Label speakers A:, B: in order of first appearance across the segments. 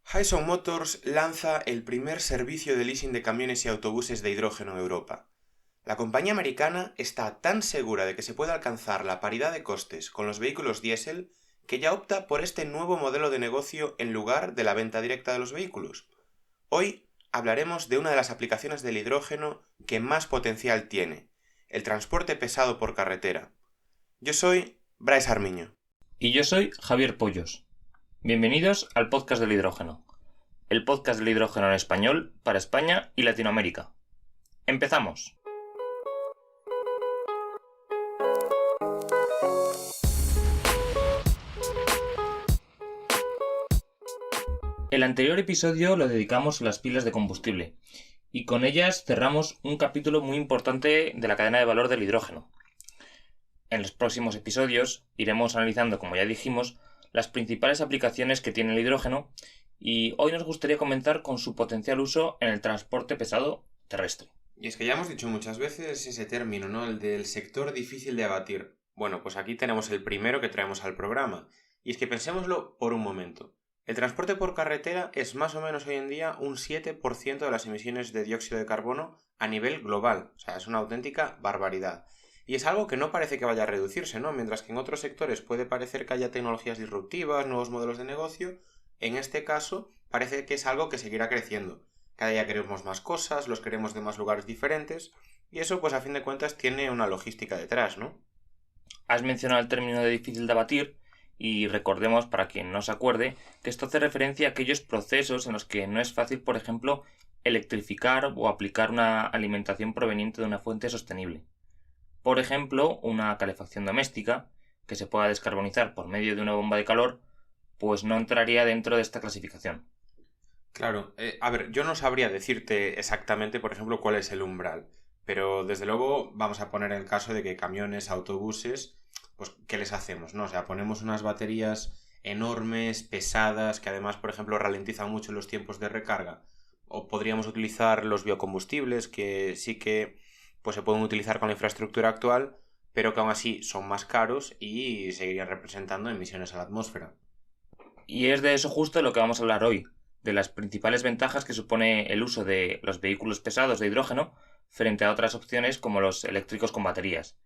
A: Hyzon Motors lanza el primer servicio de leasing de camiones y autobuses de hidrógeno en Europa. La compañía americana está tan segura de que se puede alcanzar la paridad de costes con los vehículos diésel que ya opta por este nuevo modelo de negocio en lugar de la venta directa de los vehículos. Hoy hablaremos de una de las aplicaciones del hidrógeno que más potencial tiene, el transporte pesado por carretera. Yo soy Bryce Armiño.
B: Y yo soy Javier Pollos. Bienvenidos al podcast del hidrógeno. El podcast del hidrógeno en español para España y Latinoamérica. ¡Empezamos! El anterior episodio lo dedicamos a las pilas de combustible y con ellas cerramos un capítulo muy importante de la cadena de valor del hidrógeno. En los próximos episodios iremos analizando, como ya dijimos, las principales aplicaciones que tiene el hidrógeno y hoy nos gustaría comenzar con su potencial uso en el transporte pesado terrestre.
A: Y es que ya hemos dicho muchas veces ese término, ¿no? El del sector difícil de abatir. Bueno, pues aquí tenemos el primero que traemos al programa. Y es que pensémoslo por un momento. El transporte por carretera es más o menos hoy en día un 7% de las emisiones de dióxido de carbono a nivel global. O sea, es una auténtica barbaridad. Y es algo que no parece que vaya a reducirse, ¿no? Mientras que en otros sectores puede parecer que haya tecnologías disruptivas, nuevos modelos de negocio, en este caso parece que es algo que seguirá creciendo. Cada día queremos más cosas, los queremos de más lugares diferentes, y eso pues a fin de cuentas tiene una logística detrás, ¿no?
B: Has mencionado el término de difícil de abatir y recordemos, para quien no se acuerde, que esto hace referencia a aquellos procesos en los que no es fácil, por ejemplo, electrificar o aplicar una alimentación proveniente de una fuente sostenible. Por ejemplo, una calefacción doméstica que se pueda descarbonizar por medio de una bomba de calor, pues no entraría dentro de esta clasificación.
A: Claro, a ver, yo no sabría decirte exactamente, por ejemplo, cuál es el umbral, pero desde luego vamos a poner el caso de que camiones, autobuses, pues ¿qué les hacemos, no? O sea, ponemos unas baterías enormes, pesadas, que además, por ejemplo, ralentizan mucho los tiempos de recarga. O podríamos utilizar los biocombustibles, que sí que pues se pueden utilizar con la infraestructura actual, pero que aún así son más caros y seguirían representando emisiones a la atmósfera.
B: Y es de eso justo de lo que vamos a hablar hoy, de las principales ventajas que supone el uso de los vehículos pesados de hidrógeno frente a otras opciones como los eléctricos con baterías.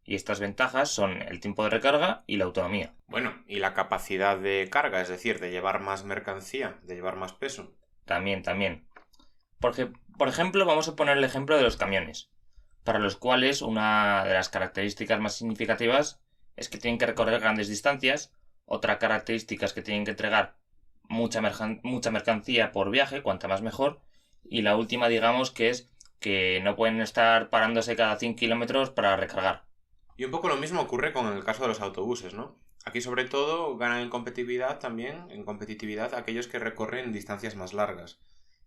B: Y estas ventajas son el tiempo de recarga y la autonomía.
A: Bueno, y la capacidad de carga, es decir, de llevar más mercancía, de llevar más peso.
B: También. Porque, por ejemplo, vamos a poner el ejemplo de los camiones, para los cuales una de las características más significativas es que tienen que recorrer grandes distancias. Otra característica es que tienen que entregar mucha mercancía por viaje, cuanta más mejor. Y la última, digamos, que es que no pueden estar parándose cada 100 kilómetros para recargar.
A: Y un poco lo mismo ocurre con el caso de los autobuses, ¿no? Aquí sobre todo ganan en competitividad también, en competitividad aquellos que recorren distancias más largas.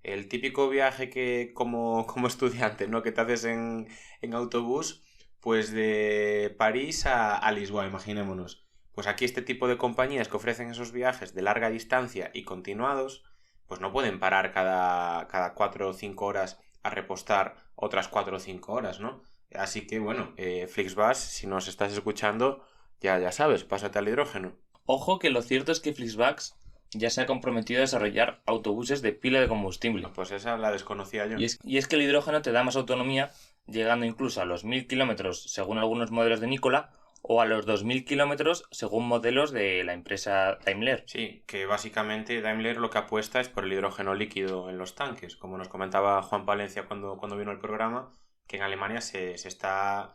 A: El típico viaje que como estudiante, ¿no? Que te haces en autobús, pues de París a Lisboa, imaginémonos. Pues aquí este tipo de compañías que ofrecen esos viajes de larga distancia y continuados, pues no pueden parar cada 4 o 5 horas a repostar otras 4 o 5 horas, ¿no? Así que bueno, Flixbus, si nos estás escuchando, ya sabes, pásate al hidrógeno.
B: Ojo que lo cierto es que Flixbus ya se ha comprometido a desarrollar autobuses de pila de combustible.
A: Pues esa la desconocía yo.
B: Y es que el hidrógeno te da más autonomía, llegando incluso a los 1000 kilómetros según algunos modelos de Nikola o a los 2000 kilómetros según modelos de la empresa Daimler.
A: Sí, que básicamente Daimler lo que apuesta es por el hidrógeno líquido en los tanques, como nos comentaba Juan Palencia cuando vino el programa, que en Alemania se está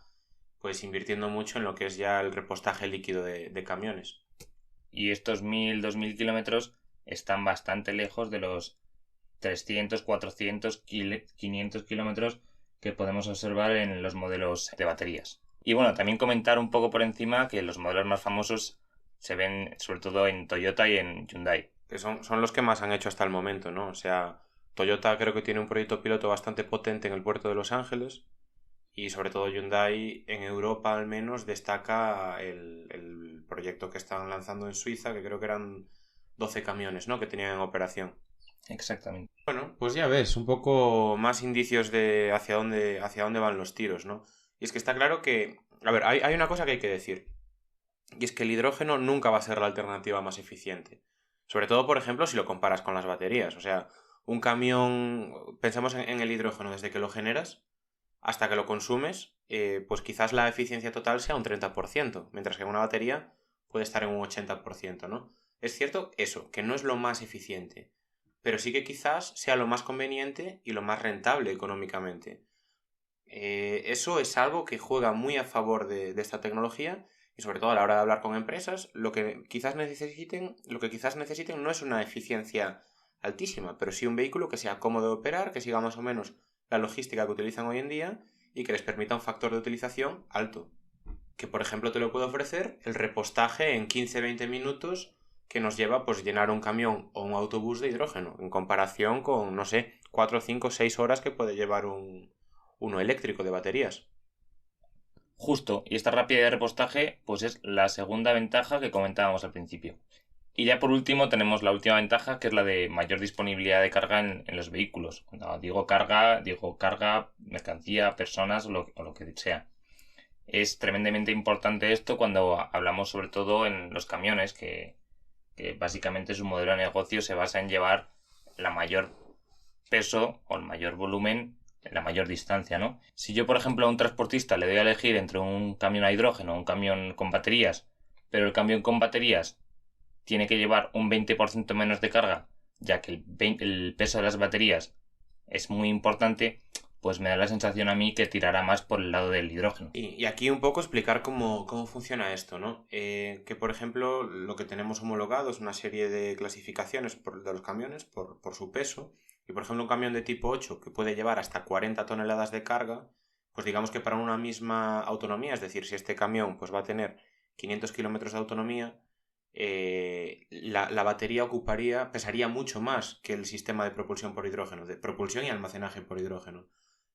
A: pues invirtiendo mucho en lo que es ya el repostaje líquido de camiones.
B: Y estos 1000-2000 kilómetros están bastante lejos de los 300, 400, 500 kilómetros que podemos observar en los modelos de baterías. Y bueno, también comentar un poco por encima que los modelos más famosos se ven sobre todo en Toyota y en Hyundai.
A: Que son los que más han hecho hasta el momento, ¿no? O sea, Toyota creo que tiene un proyecto piloto bastante potente en el puerto de Los Ángeles y sobre todo Hyundai en Europa al menos destaca el proyecto que están lanzando en Suiza, que creo que eran 12 camiones, ¿no? Que tenían en operación.
B: Exactamente.
A: Bueno, pues ya ves, un poco más indicios de hacia dónde van los tiros, ¿no? Y es que está claro que, a ver, hay una cosa que hay que decir, y es que el hidrógeno nunca va a ser la alternativa más eficiente. Sobre todo, por ejemplo, si lo comparas con las baterías. O sea, un camión, pensamos en el hidrógeno desde que lo generas hasta que lo consumes, pues quizás la eficiencia total sea un 30%, mientras que una batería puede estar en un 80%, ¿no? Es cierto eso, que no es lo más eficiente, pero sí que quizás sea lo más conveniente y lo más rentable económicamente. Eso es algo que juega muy a favor de esta tecnología y sobre todo a la hora de hablar con empresas, lo que quizás necesiten no es una eficiencia altísima, pero sí un vehículo que sea cómodo de operar, que siga más o menos la logística que utilizan hoy en día y que les permita un factor de utilización alto. Que por ejemplo te lo puede ofrecer el repostaje en 15-20 minutos que nos lleva pues llenar un camión o un autobús de hidrógeno, en comparación con, no sé, 4, 5, 6 horas que puede llevar uno eléctrico de baterías.
B: Justo, y esta rapidez de repostaje pues es la segunda ventaja que comentábamos al principio. Y ya por último tenemos la última ventaja, que es la de mayor disponibilidad de carga en los vehículos. Cuando digo carga, mercancía, personas o lo que sea. Es tremendamente importante esto cuando hablamos sobre todo en los camiones, que básicamente su modelo de negocio se basa en llevar la mayor peso o el mayor volumen, la mayor distancia, ¿no? Si yo, por ejemplo, a un transportista le doy a elegir entre un camión a hidrógeno o un camión con baterías, pero el camión con baterías tiene que llevar un 20% menos de carga, ya que el peso de las baterías es muy importante, pues me da la sensación a mí que tirará más por el lado del hidrógeno.
A: Y aquí un poco explicar cómo funciona esto, ¿no? Que por ejemplo lo que tenemos homologado es una serie de clasificaciones de los camiones por su peso. Y por ejemplo un camión de tipo 8 que puede llevar hasta 40 toneladas de carga, pues digamos que para una misma autonomía, es decir, si este camión pues va a tener 500 kilómetros de autonomía, la batería pesaría mucho más que el sistema de propulsión por hidrógeno, de propulsión y almacenaje por hidrógeno.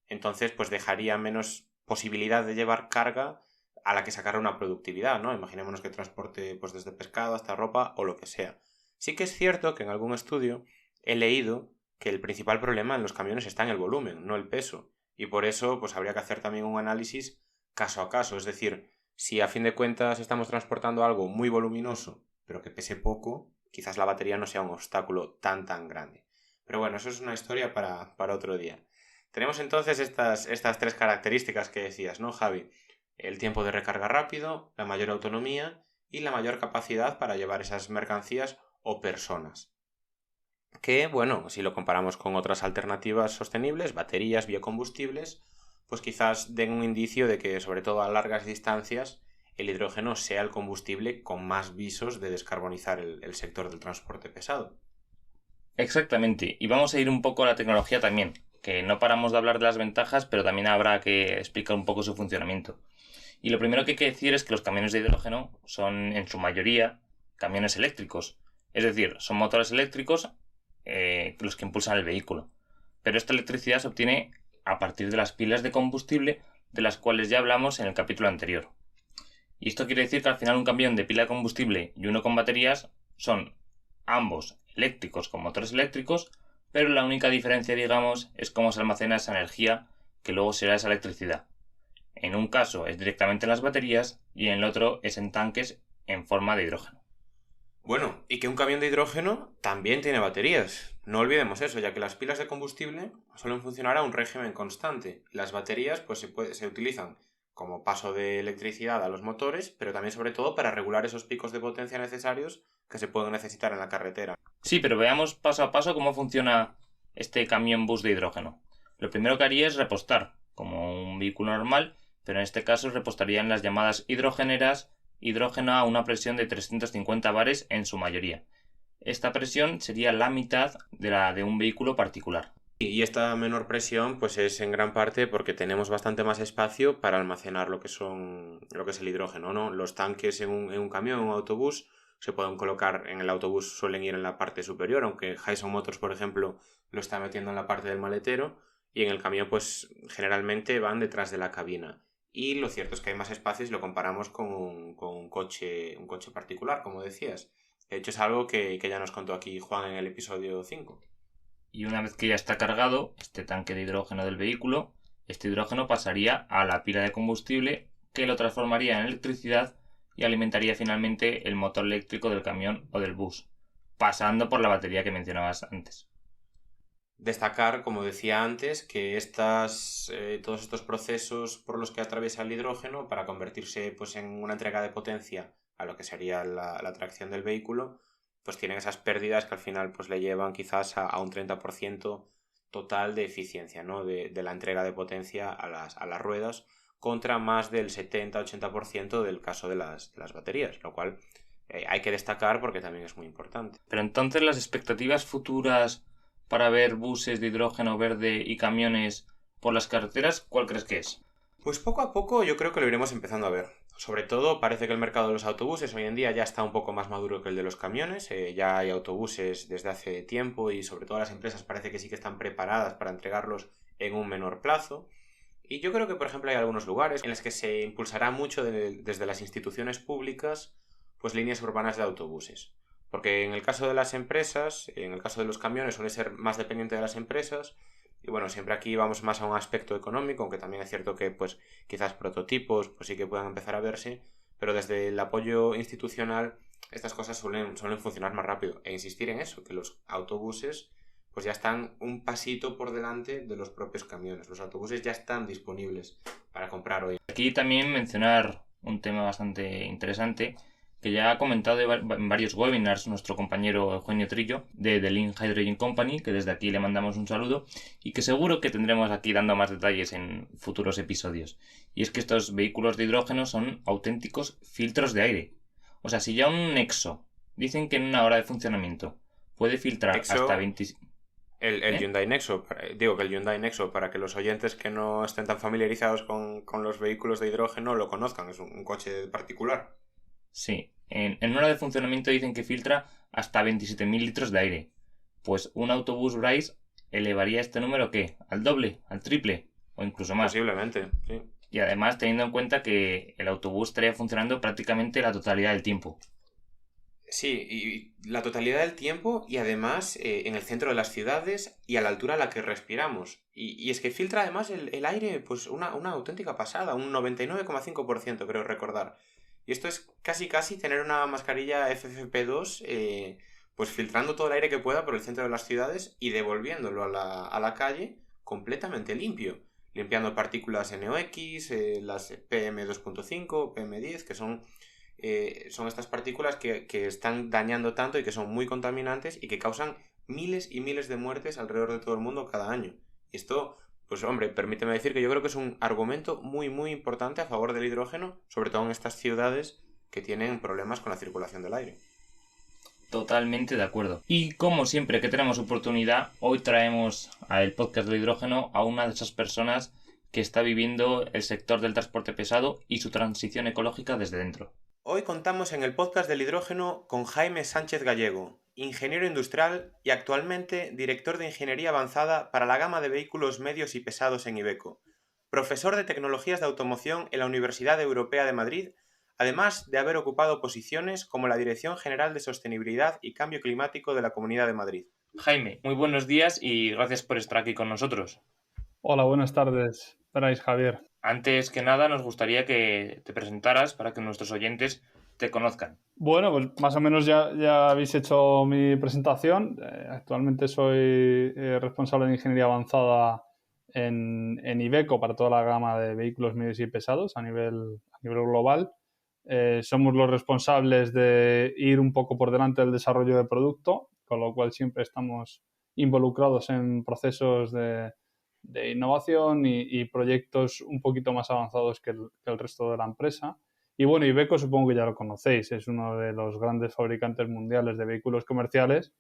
A: Entonces, pues dejaría menos posibilidad de llevar carga a la que sacar una productividad, ¿no? Imaginémonos que transporte pues desde pescado hasta ropa o lo que sea. Sí que es cierto que en algún estudio he leído que el principal problema en los camiones está en el volumen, no el peso. Y por eso, pues habría que hacer también un análisis caso a caso. Es decir, si a fin de cuentas estamos transportando algo muy voluminoso, pero que pese poco, quizás la batería no sea un obstáculo tan grande. Pero bueno, eso es una historia para otro día. Tenemos entonces estas tres características que decías, ¿no, Javi? El tiempo de recarga rápido, la mayor autonomía y la mayor capacidad para llevar esas mercancías o personas. Que, bueno, si lo comparamos con otras alternativas sostenibles, baterías, biocombustibles, pues quizás den un indicio de que, sobre todo a largas distancias, el hidrógeno sea el combustible con más visos de descarbonizar el sector del transporte pesado.
B: Exactamente, y vamos a ir un poco a la tecnología también, que no paramos de hablar de las ventajas, pero también habrá que explicar un poco su funcionamiento. Y lo primero que hay que decir es que los camiones de hidrógeno son, en su mayoría, camiones eléctricos. Es decir, son motores eléctricos los que impulsan el vehículo. Pero esta electricidad se obtiene a partir de las pilas de combustible, de las cuales ya hablamos en el capítulo anterior. Y esto quiere decir que al final un camión de pila de combustible y uno con baterías son ambos eléctricos con motores eléctricos, pero la única diferencia, digamos, es cómo se almacena esa energía que luego será esa electricidad. En un caso es directamente en las baterías y en el otro es en tanques en forma de hidrógeno.
A: Bueno, y que un camión de hidrógeno también tiene baterías. No olvidemos eso, ya que las pilas de combustible suelen funcionar a un régimen constante. Las baterías pues se utilizan como paso de electricidad a los motores, pero también sobre todo para regular esos picos de potencia necesarios que se pueden necesitar en la carretera.
B: Sí, pero veamos paso a paso cómo funciona este camión bus de hidrógeno. Lo primero que haría es repostar, como un vehículo normal, pero en este caso repostaría en las llamadas hidrogeneras, hidrógeno a una presión de 350 bares en su mayoría. Esta presión sería la mitad de la de un vehículo particular.
A: Y esta menor presión pues es en gran parte porque tenemos bastante más espacio para almacenar lo que es el hidrógeno, ¿no? Los tanques en un camión, en un autobús, se pueden colocar en el autobús, suelen ir en la parte superior, aunque Hyson Motors, por ejemplo, lo está metiendo en la parte del maletero, y en el camión pues generalmente van detrás de la cabina. Y lo cierto es que hay más espacio si lo comparamos con un coche particular, como decías. De hecho es algo que ya nos contó aquí Juan en el episodio 5.
B: Y una vez que ya está cargado este tanque de hidrógeno del vehículo, este hidrógeno pasaría a la pila de combustible que lo transformaría en electricidad y alimentaría finalmente el motor eléctrico del camión o del bus. pasando por la batería que mencionabas antes.
A: Destacar, como decía antes, que todos estos procesos por los que atraviesa el hidrógeno para convertirse pues, en una entrega de potencia a lo que sería la tracción del vehículo, pues tienen esas pérdidas que al final pues, le llevan quizás a un 30% total de eficiencia, ¿no? de la entrega de potencia a las ruedas, contra más del 70-80% del caso de las baterías, lo cual hay que destacar porque también es muy importante.
B: Pero entonces las expectativas futuras para ver buses de hidrógeno verde y camiones por las carreteras, ¿cuál crees que es?
A: Pues poco a poco yo creo que lo iremos empezando a ver. Sobre todo parece que el mercado de los autobuses hoy en día ya está un poco más maduro que el de los camiones. Ya hay autobuses desde hace tiempo y sobre todo las empresas parece que sí que están preparadas para entregarlos en un menor plazo. Y yo creo que, por ejemplo, hay algunos lugares en los que se impulsará mucho desde las instituciones públicas pues líneas urbanas de autobuses. Porque en el caso de las empresas, en el caso de los camiones suele ser más dependiente de las empresas. Y bueno, siempre aquí vamos más a un aspecto económico, aunque también es cierto que pues quizás prototipos pues sí que puedan empezar a verse, pero desde el apoyo institucional estas cosas suelen funcionar más rápido. E insistir en eso, que los autobuses pues ya están un pasito por delante de los propios camiones. Los autobuses ya están disponibles para comprar hoy.
B: Aquí también mencionar un tema bastante interesante que ya ha comentado en varios webinars nuestro compañero Eugenio Trillo de The Lean Hydrogen Company, que desde aquí le mandamos un saludo y que seguro que tendremos aquí dando más detalles en futuros episodios. Y es que estos vehículos de hidrógeno son auténticos filtros de aire. O sea, si ya un Nexo dicen que en una hora de funcionamiento puede filtrar hasta 20...
A: El Hyundai Nexo, digo que el Hyundai Nexo, para que los oyentes que no estén tan familiarizados con los vehículos de hidrógeno lo conozcan, es un coche particular.
B: Sí, en hora de funcionamiento dicen que filtra hasta 27.000 litros de aire. Pues un autobús Bryce elevaría este número, ¿qué? ¿Al doble? ¿Al triple? O incluso más.
A: Posiblemente, sí.
B: Y además teniendo en cuenta que el autobús estaría funcionando prácticamente la totalidad del tiempo.
A: Sí, y la totalidad del tiempo y además en el centro de las ciudades y a la altura a la que respiramos. Y es que filtra además el aire, pues una auténtica pasada, un 99,5% creo recordar. Y esto es casi tener una mascarilla FFP2 pues filtrando todo el aire que pueda por el centro de las ciudades y devolviéndolo a la calle completamente limpio. Limpiando partículas NOx, las PM2.5, PM10, que son estas partículas que están dañando tanto y que son muy contaminantes y que causan miles y miles de muertes alrededor de todo el mundo cada año. Y esto, pues hombre, permíteme decir que yo creo que es un argumento muy muy importante a favor del hidrógeno, sobre todo en estas ciudades que tienen problemas con la circulación del aire.
B: Totalmente de acuerdo. Y como siempre que tenemos oportunidad, hoy traemos al podcast del hidrógeno a una de esas personas que está viviendo el sector del transporte pesado y su transición ecológica desde dentro.
A: Hoy contamos en el podcast del hidrógeno con Jaime Sánchez Gallego, ingeniero industrial y actualmente director de Ingeniería Avanzada para la gama de vehículos medios y pesados en Iveco, profesor de Tecnologías de Automoción en la Universidad Europea de Madrid, además de haber ocupado posiciones como la Dirección General de Sostenibilidad y Cambio Climático de la Comunidad de Madrid.
B: Jaime, muy buenos días y gracias por estar aquí con nosotros.
C: Hola, buenas tardes. Bryce, Javier.
B: Antes que nada, nos gustaría que te presentaras para que nuestros oyentes te conozcan.
C: Bueno, pues más o menos ya habéis hecho mi presentación. Actualmente soy responsable de Ingeniería Avanzada en Iveco para toda la gama de vehículos medios y pesados a nivel global. Somos los responsables de ir un poco por delante del desarrollo de producto, con lo cual siempre estamos involucrados en procesos de innovación y proyectos un poquito más avanzados que el resto de la empresa. Y bueno, Iveco supongo que ya lo conocéis, es uno de los grandes fabricantes mundiales de vehículos comerciales.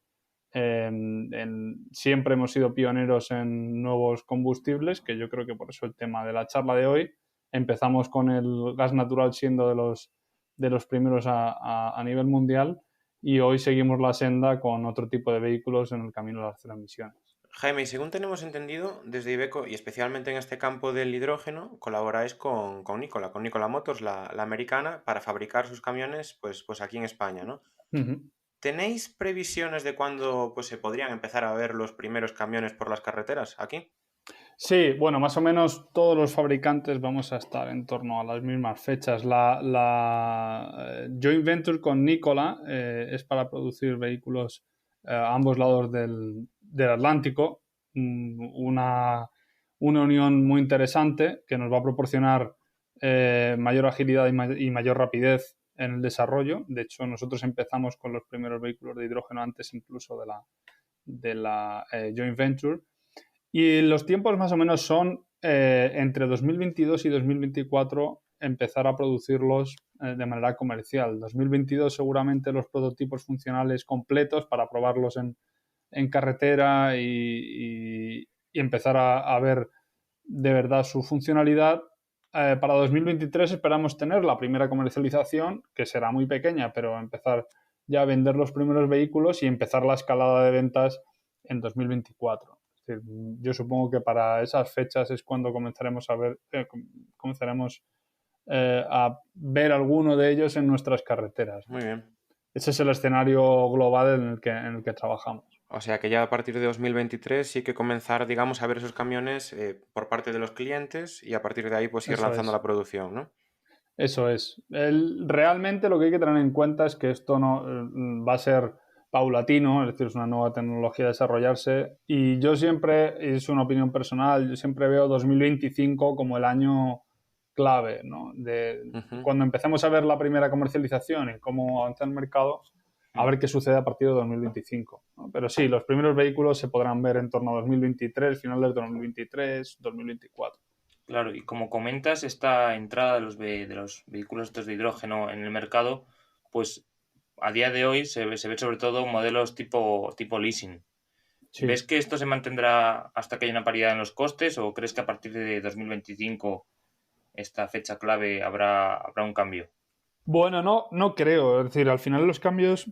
C: Siempre hemos sido pioneros en nuevos combustibles, que yo creo que por eso el tema de la charla de hoy. Empezamos con el gas natural siendo de los primeros a nivel mundial y hoy seguimos la senda con otro tipo de vehículos en el camino de las cero emisiones.
A: Jaime, y según tenemos entendido, desde Iveco, y especialmente en este campo del hidrógeno, colaboráis con Nikola Motors, la americana, para fabricar sus camiones pues aquí en España, ¿no?
C: Uh-huh.
A: ¿Tenéis previsiones de cuándo pues, se podrían empezar a ver los primeros camiones por las carreteras aquí?
C: Sí, bueno, más o menos todos los fabricantes vamos a estar en torno a las mismas fechas. La joint venture con Nikola es para producir vehículos a ambos lados del Atlántico, una unión muy interesante que nos va a proporcionar mayor agilidad y mayor rapidez en el desarrollo. De hecho, nosotros empezamos con los primeros vehículos de hidrógeno antes incluso de la joint venture. Y los tiempos más o menos son entre 2022 y 2024 empezar a producirlos de manera comercial. 2022 seguramente los prototipos funcionales completos para probarlos en carretera y empezar a ver de verdad su funcionalidad. Para 2023 esperamos tener la primera comercialización, que será muy pequeña, pero empezar ya a vender los primeros vehículos y empezar la escalada de ventas en 2024. Es decir, yo supongo que para esas fechas es cuando comenzaremos a ver alguno de ellos en nuestras carreteras.
A: Muy bien.
C: Ese es el escenario global en el que trabajamos.
A: O sea que ya a partir de 2023 sí que comenzar, digamos, a ver esos camiones por parte de los clientes y a partir de ahí pues ir lanzando la producción, ¿no?
C: Eso es. Realmente lo que hay que tener en cuenta es que esto no va a ser paulatino, es decir, es una nueva tecnología a desarrollarse y yo siempre, es una opinión personal, yo siempre veo 2025 como el año clave, ¿no? Cuando empecemos a ver la primera comercialización y cómo avanza el mercado, a ver qué sucede a partir de 2025, ¿no? Pero sí, los primeros vehículos se podrán ver en torno a 2023, finales de 2023, 2024.
B: Claro, y como comentas, esta entrada de los vehículos estos de hidrógeno en el mercado, pues a día de hoy se ve sobre todo modelos tipo leasing.
C: Sí.
B: ¿Ves que esto se mantendrá hasta que haya una paridad en los costes o crees que a partir de 2025, esta fecha clave, habrá un cambio?
C: Bueno, no creo. Es decir, al final los cambios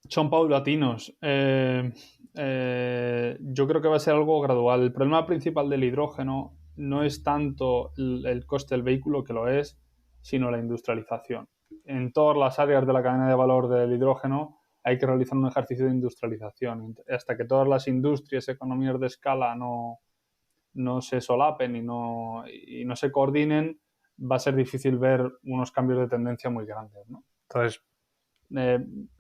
C: son paulatinos. Yo creo que va a ser algo gradual. El problema principal del hidrógeno no es tanto el coste del vehículo, que lo es, sino la industrialización. En todas las áreas de la cadena de valor del hidrógeno hay que realizar un ejercicio de industrialización. Hasta que todas las industrias, economías de escala no se solapen y no se coordinen, va a ser difícil ver unos cambios de tendencia muy grandes, ¿no? Entonces,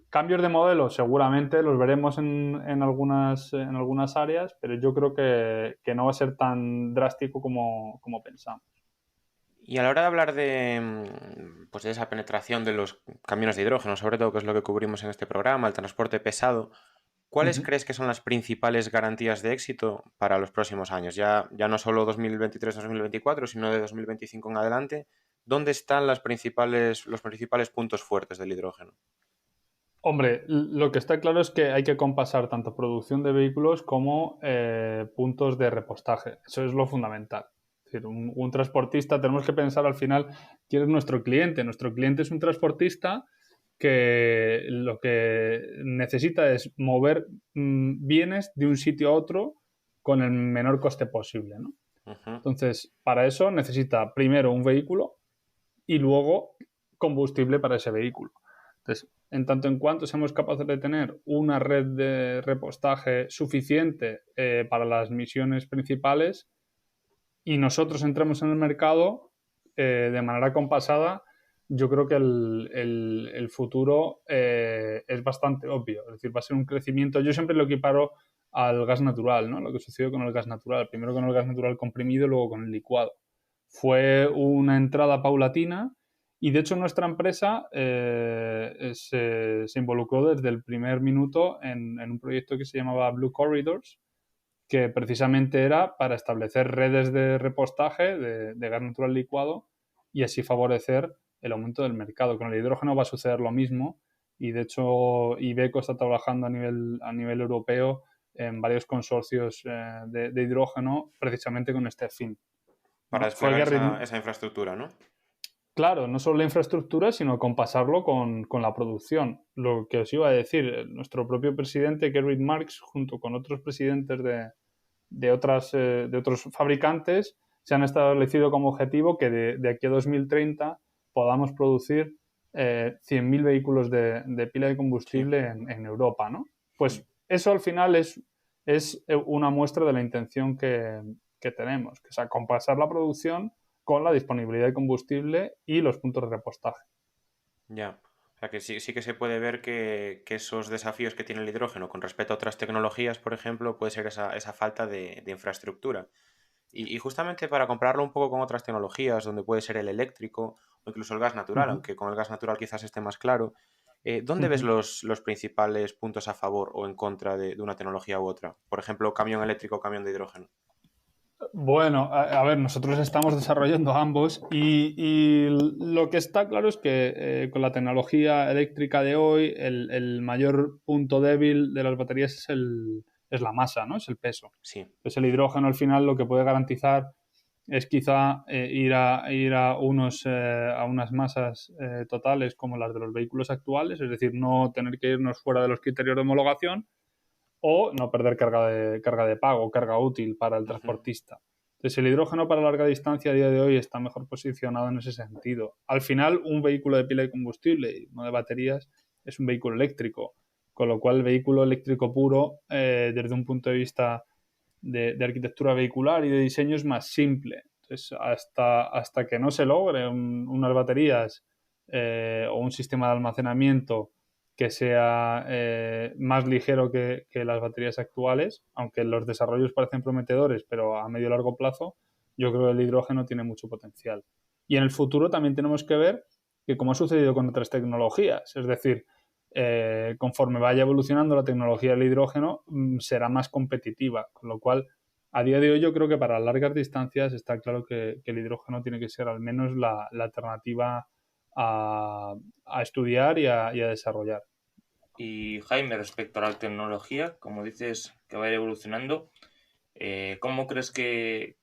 C: cambios de modelo seguramente los veremos en algunas áreas, pero yo creo que no va a ser tan drástico como pensamos.
A: Y a la hora de hablar pues de esa penetración de los camiones de hidrógeno, sobre todo que es lo que cubrimos en este programa, el transporte pesado, ¿cuáles crees que son las principales garantías de éxito para los próximos años? Ya no solo 2023-2024, sino de 2025 en adelante. ¿Dónde están los principales puntos fuertes del hidrógeno?
C: Hombre, lo que está claro es que hay que compasar tanto producción de vehículos como puntos de repostaje. Eso es lo fundamental. Es decir, un transportista, tenemos que pensar al final quién es nuestro cliente. Nuestro cliente es un transportista que lo que necesita es mover bienes de un sitio a otro con el menor coste posible, ¿no? Entonces, para eso necesita primero un vehículo y luego combustible para ese vehículo. Entonces, en tanto en cuanto seamos capaces de tener una red de repostaje suficiente para las misiones principales y nosotros entramos en el mercado de manera compasada, yo creo que el futuro es bastante obvio. Es decir, va a ser un crecimiento. Yo siempre lo equiparo al gas natural, ¿no? Lo que sucedió con el gas natural. Primero con el gas natural comprimido y luego con el licuado. Fue una entrada paulatina y de hecho nuestra empresa se involucró desde el primer minuto en un proyecto que se llamaba Blue Corridors, que precisamente era para establecer redes de repostaje de gas natural licuado y así favorecer el aumento del mercado. Con el hidrógeno va a suceder lo mismo y de hecho Iveco está trabajando a nivel europeo en varios consorcios de hidrógeno precisamente con este fin.
A: Para
C: ¿no?
A: desplegar esa infraestructura, ¿no?
C: Claro, no solo la infraestructura, sino compasarlo con la producción. Lo que os iba a decir, nuestro propio presidente, Gerrit Marx, junto con otros presidentes de otros fabricantes, se han establecido como objetivo que de aquí a 2030 podamos producir 100.000 vehículos de pila de combustible en Europa, ¿no? Pues eso al final es una muestra de la intención que tenemos, que es acompasar la producción con la disponibilidad de combustible y los puntos de repostaje.
A: Ya. O sea, que sí que se puede ver que esos desafíos que tiene el hidrógeno con respecto a otras tecnologías, por ejemplo, puede ser esa falta de infraestructura. Y justamente para compararlo un poco con otras tecnologías, donde puede ser el eléctrico o incluso el gas natural,
C: Ujú,
A: aunque con el gas natural quizás esté más claro, ¿dónde ves
C: ujú.
A: los principales puntos a favor o en contra de una tecnología u otra? Por ejemplo, camión eléctrico o camión de hidrógeno.
C: Bueno, a ver, nosotros estamos desarrollando ambos y lo que está claro es que con la tecnología eléctrica de hoy el mayor punto débil de las baterías es la masa, ¿no? Es el peso.
A: Sí.
C: Pues el hidrógeno al final lo que puede garantizar es quizá ir a unas masas totales como las de los vehículos actuales, es decir, no tener que irnos fuera de los criterios de homologación o no perder carga de pago, carga útil para el
A: Ujú.
C: transportista. Entonces, el hidrógeno para larga distancia a día de hoy está mejor posicionado en ese sentido. Al final, un vehículo de pila de combustible y no de baterías es un vehículo eléctrico, con lo cual el vehículo eléctrico puro, desde un punto de vista de arquitectura vehicular y de diseño, es más simple. Entonces, hasta que no se logre unas baterías o un sistema de almacenamiento que sea más ligero que las baterías actuales, aunque los desarrollos parecen prometedores, pero a medio y largo plazo, yo creo que el hidrógeno tiene mucho potencial. Y en el futuro también tenemos que ver que, como ha sucedido con otras tecnologías, es decir, conforme vaya evolucionando la tecnología del hidrógeno, será más competitiva, con lo cual a día de hoy yo creo que para largas distancias está claro que el hidrógeno tiene que ser al menos la alternativa a estudiar y a desarrollar.
B: Y Jaime, respecto a la tecnología, como dices que va a ir evolucionando, ¿cómo crees que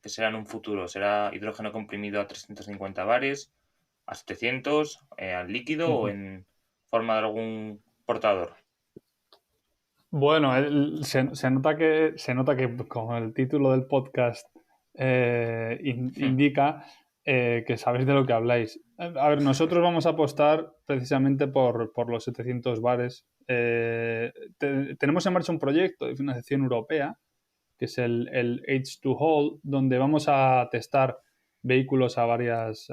B: será en un futuro? ¿Será hidrógeno comprimido a 350 bares, a 700, al líquido o en forma de algún portador?
C: Bueno, se nota que como el título del podcast indica, que sabéis de lo que habláis. A ver, nosotros vamos a apostar precisamente por los 700 bares. Tenemos en marcha un proyecto de financiación europea, que es el H2Hall, donde vamos a testar vehículos a varias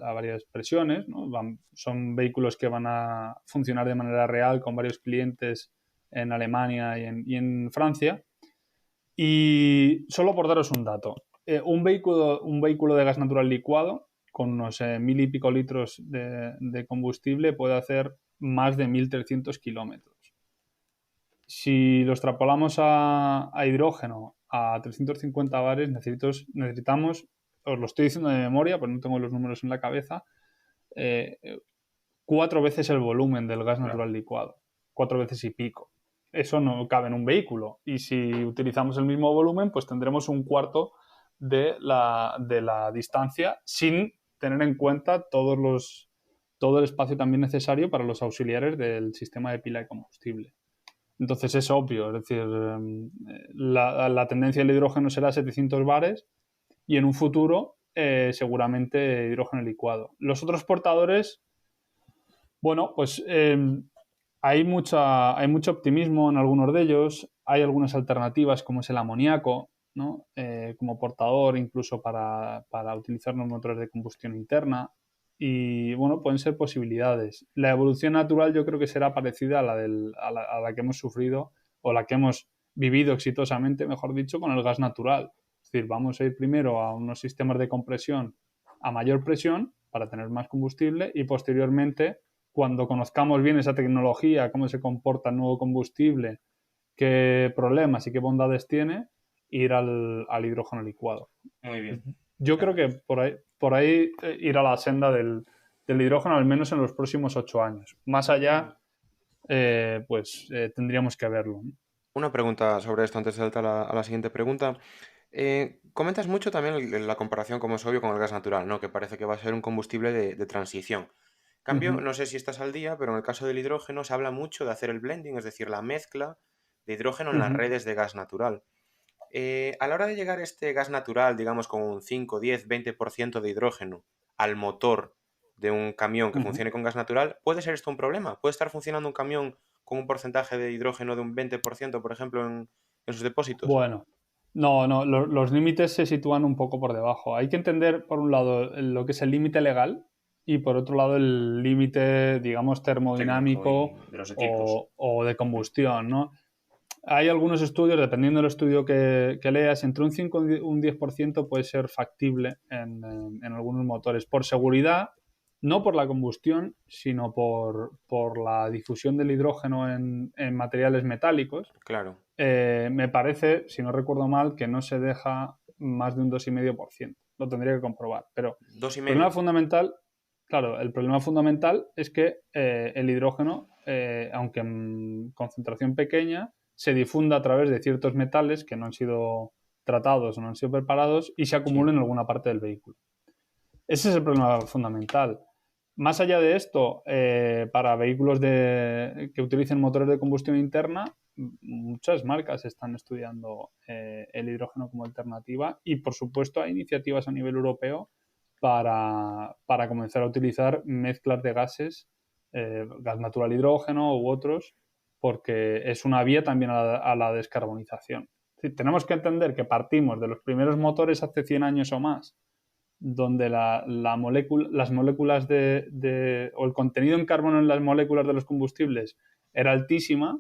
C: presiones, ¿no? Son vehículos que van a funcionar de manera real con varios clientes en Alemania y en Francia. Y solo por daros un dato, un vehículo de gas natural licuado con unos 1.000 y pico litros de combustible puede hacer más de 1.300 kilómetros. Si lo extrapolamos a hidrógeno a 350 bares, necesitamos, os lo estoy diciendo de memoria, pero no tengo los números en la cabeza, eh, 4 veces el volumen del gas
B: Claro.
C: natural licuado, 4 veces y pico. Eso no cabe en un vehículo. Y si utilizamos el mismo volumen, pues tendremos un cuarto de la distancia sin tener en cuenta todo el espacio también necesario para los auxiliares del sistema de pila de combustible. Entonces es obvio, es decir, la tendencia del hidrógeno será 700 bares y en un futuro seguramente hidrógeno licuado. Los otros portadores, bueno, pues hay mucho optimismo en algunos de ellos, hay algunas alternativas como es el amoníaco, ¿no? Como portador incluso para utilizar los motores de combustión interna y bueno, pueden ser posibilidades. La evolución natural yo creo que será parecida a la que hemos sufrido o la que hemos vivido exitosamente, mejor dicho, con el gas natural. Es decir, vamos a ir primero a unos sistemas de compresión a mayor presión para tener más combustible y posteriormente, cuando conozcamos bien esa tecnología, cómo se comporta el nuevo combustible, qué problemas y qué bondades tiene, ir al hidrógeno licuado.
B: Muy bien.
C: Yo creo que por ahí irá la senda del hidrógeno, al menos en los próximos 8 años. Más allá, pues tendríamos que verlo, ¿no?
A: Una pregunta sobre esto antes de saltar a la siguiente pregunta. Comentas mucho también la comparación, como es obvio, con el gas natural, ¿no? Que parece que va a ser un combustible de transición. Cambio,
C: Ujú,
A: no sé si estás al día, pero en el caso del hidrógeno se habla mucho de hacer el blending, es decir, la mezcla de hidrógeno en las
C: ujú.
A: redes de gas natural. A la hora de llegar este gas natural, digamos con un 5, 10, 20% de hidrógeno al motor de un camión que
C: Ujú.
A: funcione con gas natural, ¿puede ser esto un problema? ¿Puede estar funcionando un camión con un porcentaje de hidrógeno de un 20%, por ejemplo, en sus depósitos?
C: Bueno, no, no, los límites se sitúan un poco por debajo. Hay que entender, por un lado, lo que es el límite legal, y por otro lado el límite, digamos, termodinámico
B: Técnico y de los equipos.
C: o de combustión, ¿no? Hay algunos estudios, dependiendo del estudio que leas, entre un 5 y un 10% puede ser factible en algunos motores. Por seguridad, no por la combustión, sino por la difusión del hidrógeno en materiales metálicos.
A: Claro.
C: Me parece, si no recuerdo mal, que no se deja más de un 2,5%. Lo tendría que comprobar. Pero el
A: 2,5.
C: problema fundamental, claro, el problema fundamental es que el hidrógeno, aunque en concentración pequeña, se difunda a través de ciertos metales que no han sido tratados o no han sido preparados y se acumulen en alguna parte del vehículo. Ese es el problema fundamental. Más allá de esto, para vehículos que utilicen motores de combustión interna, muchas marcas están estudiando el hidrógeno como alternativa y, por supuesto, hay iniciativas a nivel europeo para comenzar a utilizar mezclas de gases, gas natural hidrógeno u otros, porque es una vía también a la descarbonización. Es decir, tenemos que entender que partimos de los primeros motores hace 100 años o más, donde las moléculas o el contenido en carbono en las moléculas de los combustibles era altísima,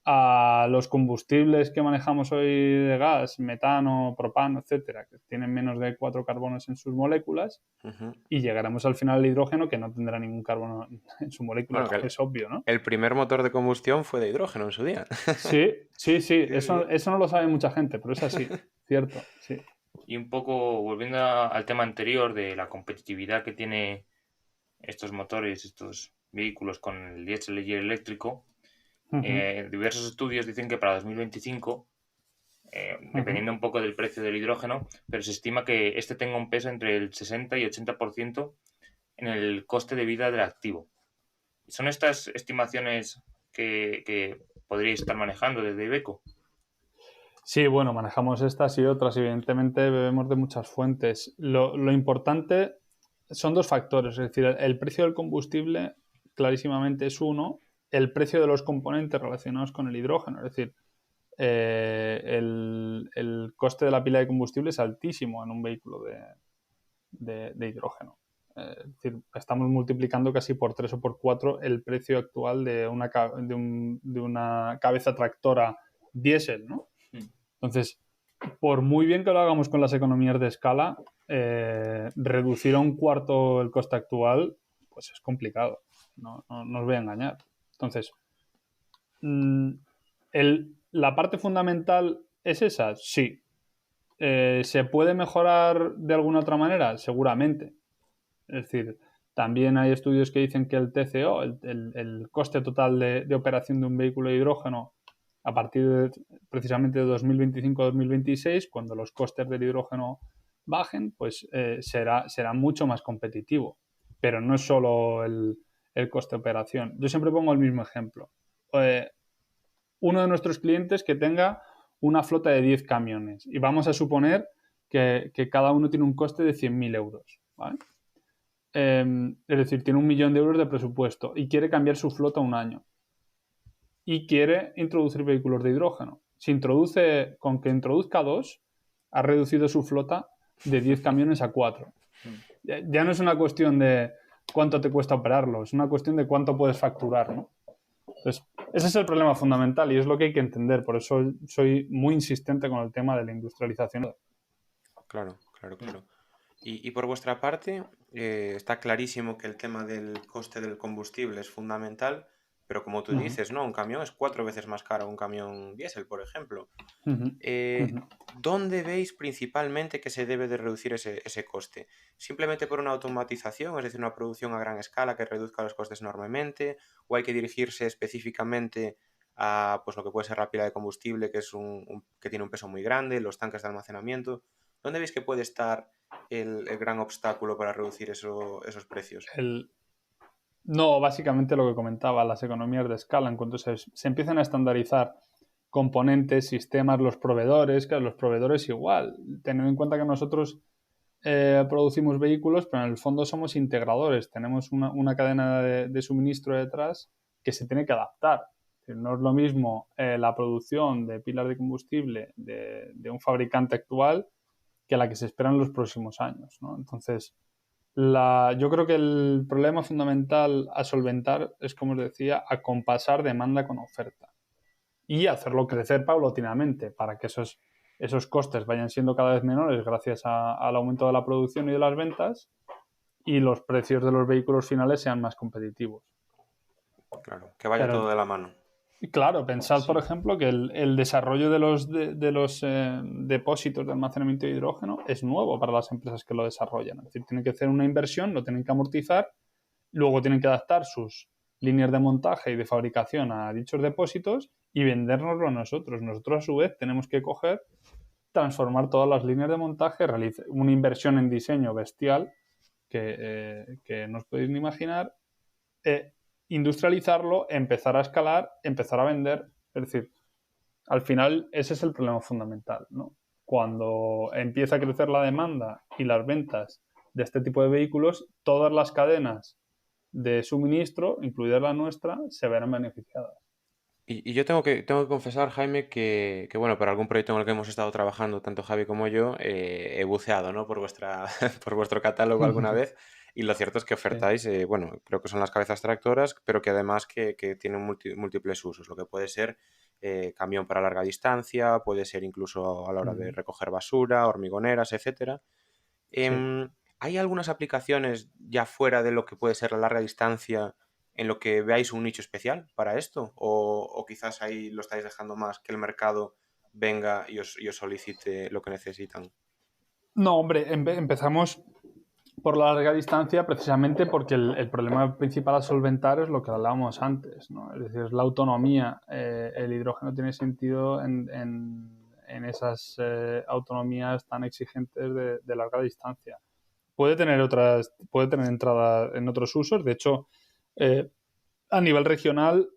C: a los combustibles que manejamos hoy de gas, metano, propano, etcétera, que tienen menos de 4 carbonos en sus moléculas, y llegaremos al final al hidrógeno que no tendrá ningún carbono en su molécula.
A: Bueno,
C: es obvio, ¿no?
A: El primer motor de combustión fue de hidrógeno en su día.
C: Sí. Eso no lo sabe mucha gente, pero es así, cierto, sí.
B: Y un poco volviendo al tema anterior de la competitividad que tiene estos motores, estos vehículos con el diésel y el eléctrico, diversos estudios dicen que para 2025, dependiendo un poco del precio del hidrógeno, pero se estima que este tenga un peso entre el 60 y 80% en el coste de vida del activo. ¿Son estas estimaciones que podríais estar manejando desde Iveco?
C: Sí, bueno, manejamos estas y otras. Evidentemente bebemos de muchas fuentes. Lo importante son dos factores. Es decir, el precio del combustible clarísimamente es uno. El precio de los componentes relacionados con el hidrógeno. Es decir, el coste de la pila de combustible es altísimo en un vehículo de hidrógeno. Es decir, estamos multiplicando casi por 3 o por 4 el precio actual de una cabeza tractora diésel, ¿no? Entonces, por muy bien que lo hagamos con las economías de escala, reducir a un cuarto el coste actual, pues es complicado. No os voy a engañar. Entonces, ¿la parte fundamental es esa? Sí. ¿Se puede mejorar de alguna otra manera? Seguramente. Es decir, también hay estudios que dicen que el TCO, el coste total de operación de un vehículo de hidrógeno, a partir precisamente de 2025-2026, cuando los costes del hidrógeno bajen, pues será mucho más competitivo. Pero no es solo el coste de operación. Yo siempre pongo el mismo ejemplo. Uno de nuestros clientes que tenga una flota de 10 camiones y vamos a suponer que cada uno tiene un coste de 100.000 euros, ¿vale? Es decir, tiene 1.000.000 de euros de presupuesto y quiere cambiar su flota un año y quiere introducir vehículos de hidrógeno. Con que introduzca 2, ha reducido su flota de 10 camiones a 4. Ya no es una cuestión de cuánto te cuesta operarlo, es una cuestión de cuánto puedes facturar, ¿no? Entonces, ese es el problema fundamental y es lo que hay que entender. Por eso soy muy insistente con el tema de la industrialización.
A: Claro. Y por vuestra parte, está clarísimo que el tema del coste del combustible es fundamental, pero como tú dices, ¿no? Un camión es 4 veces más caro que un camión diésel, por ejemplo. ¿Dónde veis principalmente que se debe de reducir ese coste? ¿Simplemente por una automatización, es decir, una producción a gran escala que reduzca los costes enormemente? ¿O hay que dirigirse específicamente a pues, lo que puede ser la pila de combustible, que, que tiene un peso muy grande, los tanques de almacenamiento? ¿Dónde veis que puede estar el gran obstáculo para reducir esos precios?
C: No, básicamente lo que comentaba, las economías de escala. En cuanto se empiezan a estandarizar componentes, sistemas, los proveedores igual. Teniendo en cuenta que nosotros producimos vehículos, pero en el fondo somos integradores. Tenemos una cadena de suministro detrás que se tiene que adaptar. Es decir, no es lo mismo la producción de pilas de combustible de un fabricante actual que la que se espera en los próximos años, ¿no? Entonces, Yo creo que el problema fundamental a solventar es, como os decía, acompasar demanda con oferta y hacerlo crecer paulatinamente para que esos costes vayan siendo cada vez menores gracias al aumento de la producción y de las ventas y los precios de los vehículos finales sean más competitivos.
A: Claro, que vaya todo de la mano.
C: Claro, pensad,
B: Sí.
C: por ejemplo, que el desarrollo de los depósitos de almacenamiento de hidrógeno es nuevo para las empresas que lo desarrollan. Es decir, tienen que hacer una inversión, lo tienen que amortizar, luego tienen que adaptar sus líneas de montaje y de fabricación a dichos depósitos y vendérnoslo a nosotros. Nosotros, a su vez, tenemos que coger, transformar todas las líneas de montaje, realizar una inversión en diseño bestial que no os podéis ni imaginar, industrializarlo, empezar a escalar, empezar a vender. Es decir, al final ese es el problema fundamental, ¿no? Cuando empieza a crecer la demanda y las ventas de este tipo de vehículos, todas las cadenas de suministro, incluida la nuestra, se verán beneficiadas.
A: Y yo tengo que confesar, Jaime, que, bueno, para algún proyecto en el que hemos estado trabajando, tanto Javi como yo, he buceado, ¿no? por por vuestro catálogo alguna vez. Y lo cierto es que
C: Sí.
A: ofertáis, bueno, creo que son las cabezas tractoras, pero que además que tienen múltiples usos. Lo que puede ser camión para larga distancia, puede ser incluso a la hora de recoger basura, hormigoneras, etcétera.
C: Sí.
A: ¿Hay algunas aplicaciones ya fuera de lo que puede ser la larga distancia en lo que veáis un nicho especial para esto? ¿O quizás ahí lo estáis dejando más que el mercado venga y os solicite lo que necesitan?
C: No, hombre, empezamos por la larga distancia precisamente porque el problema principal a solventar es lo que hablábamos antes, ¿no? Es decir, es la autonomía. El hidrógeno tiene sentido en esas autonomías tan exigentes de larga distancia. Puede tener entrada en otros usos. De hecho, a nivel regional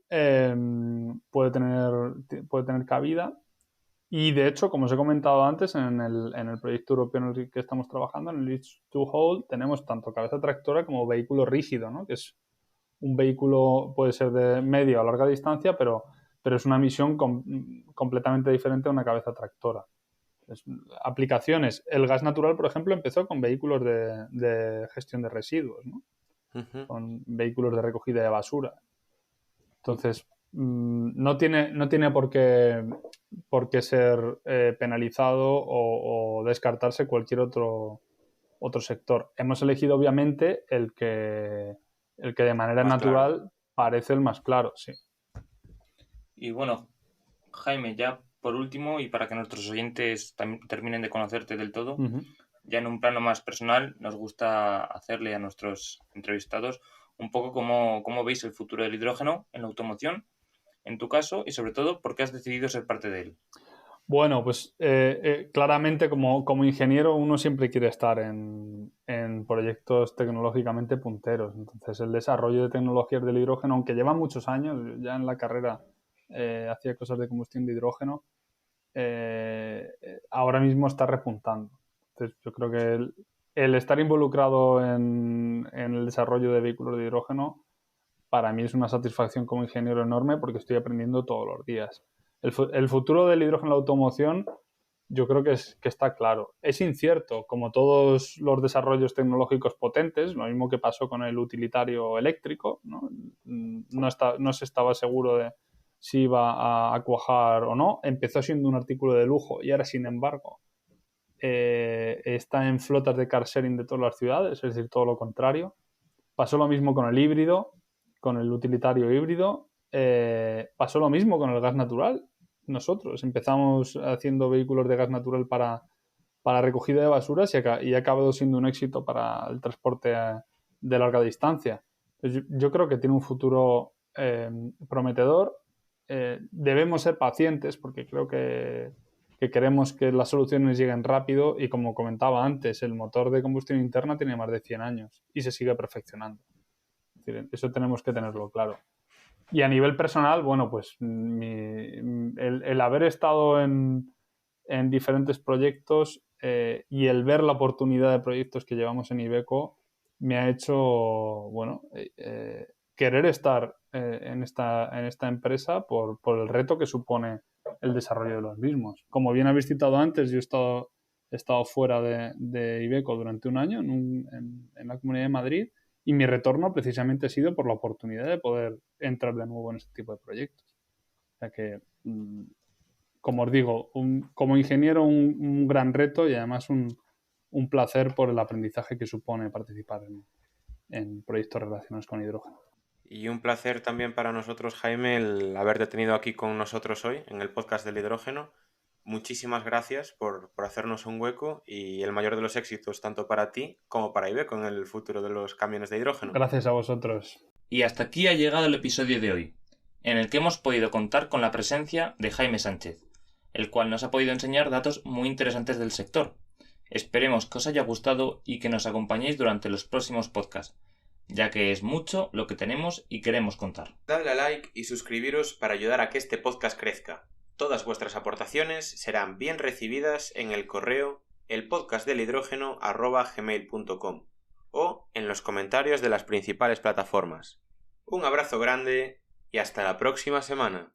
C: puede tener cabida. Y de hecho, como os he comentado antes, en el proyecto europeo en el que estamos trabajando, en el Reach to Hold, tenemos tanto cabeza tractora como vehículo rígido, ¿no? Que es un vehículo, puede ser de media o larga distancia, pero es una misión completamente diferente a una cabeza tractora. Aplicaciones. El gas natural, por ejemplo, empezó con vehículos de gestión de residuos, ¿no?
A: Ujú.
C: Con vehículos de recogida de basura. Entonces, no tiene por qué ser penalizado o descartarse cualquier otro sector. Hemos elegido, obviamente, el que de manera
A: Más claro.
C: natural parece el más claro, sí.
B: Y bueno, Jaime, ya por último, y para que nuestros oyentes también terminen de conocerte del todo, ya en un plano más personal, nos gusta hacerle a nuestros entrevistados un poco cómo veis el futuro del hidrógeno en la automoción, en tu caso, y sobre todo, por qué has decidido ser parte de él.
C: Bueno, pues claramente como ingeniero uno siempre quiere estar en proyectos tecnológicamente punteros. Entonces el desarrollo de tecnologías del hidrógeno, aunque lleva muchos años, ya en la carrera hacía cosas de combustión de hidrógeno, ahora mismo está repuntando. Entonces yo creo que el estar involucrado en el desarrollo de vehículos de hidrógeno para mí es una satisfacción como ingeniero enorme porque estoy aprendiendo todos los días. El futuro del hidrógeno en la automoción yo creo que está claro. Es incierto, como todos los desarrollos tecnológicos potentes, lo mismo que pasó con el utilitario eléctrico, ¿no? No se estaba seguro de si iba a cuajar o no. Empezó siendo un artículo de lujo y ahora, sin embargo, está en flotas de car sharing de todas las ciudades, es decir, todo lo contrario. Pasó lo mismo con el híbrido, con el utilitario híbrido. Pasó lo mismo con el gas natural. Nosotros empezamos haciendo vehículos de gas natural para recogida de basuras y ha acabado siendo un éxito para el transporte de larga distancia. Entonces, yo creo que tiene un futuro prometedor. Debemos ser pacientes porque creo que queremos que las soluciones lleguen rápido y, como comentaba antes, el motor de combustión interna tiene más de 100 años y se sigue perfeccionando. Es decir, eso tenemos que tenerlo claro. Y a nivel personal, bueno, pues el haber estado en diferentes proyectos y el ver la oportunidad de proyectos que llevamos en Iveco me ha hecho, bueno, querer estar en esta empresa por el reto que supone el desarrollo de los mismos. Como bien habéis citado antes, yo he estado he estado fuera de Iveco durante un año en la Comunidad de Madrid, y mi retorno precisamente ha sido por la oportunidad de poder entrar de nuevo en este tipo de proyectos. O sea que, como os digo, como ingeniero un gran reto y además un placer por el aprendizaje que supone participar en proyectos relacionados con hidrógeno.
A: Y un placer también para nosotros, Jaime, el haberte tenido aquí con nosotros hoy en el podcast del hidrógeno. Muchísimas gracias por hacernos un hueco, y el mayor de los éxitos tanto para ti como para Iveco en el futuro de los camiones de hidrógeno.
C: Gracias a vosotros.
B: Y hasta aquí ha llegado el episodio de hoy, en el que hemos podido contar con la presencia de Jaime Sánchez, el cual nos ha podido enseñar datos muy interesantes del sector. Esperemos que os haya gustado y que nos acompañéis durante los próximos podcasts, ya que es mucho lo que tenemos y queremos contar.
A: Dadle a like y suscribiros para ayudar a que este podcast crezca. Todas vuestras aportaciones serán bien recibidas en el correo elpodcastdelhidrógeno@gmail.com o en los comentarios de las principales plataformas. Un abrazo grande y hasta la próxima semana.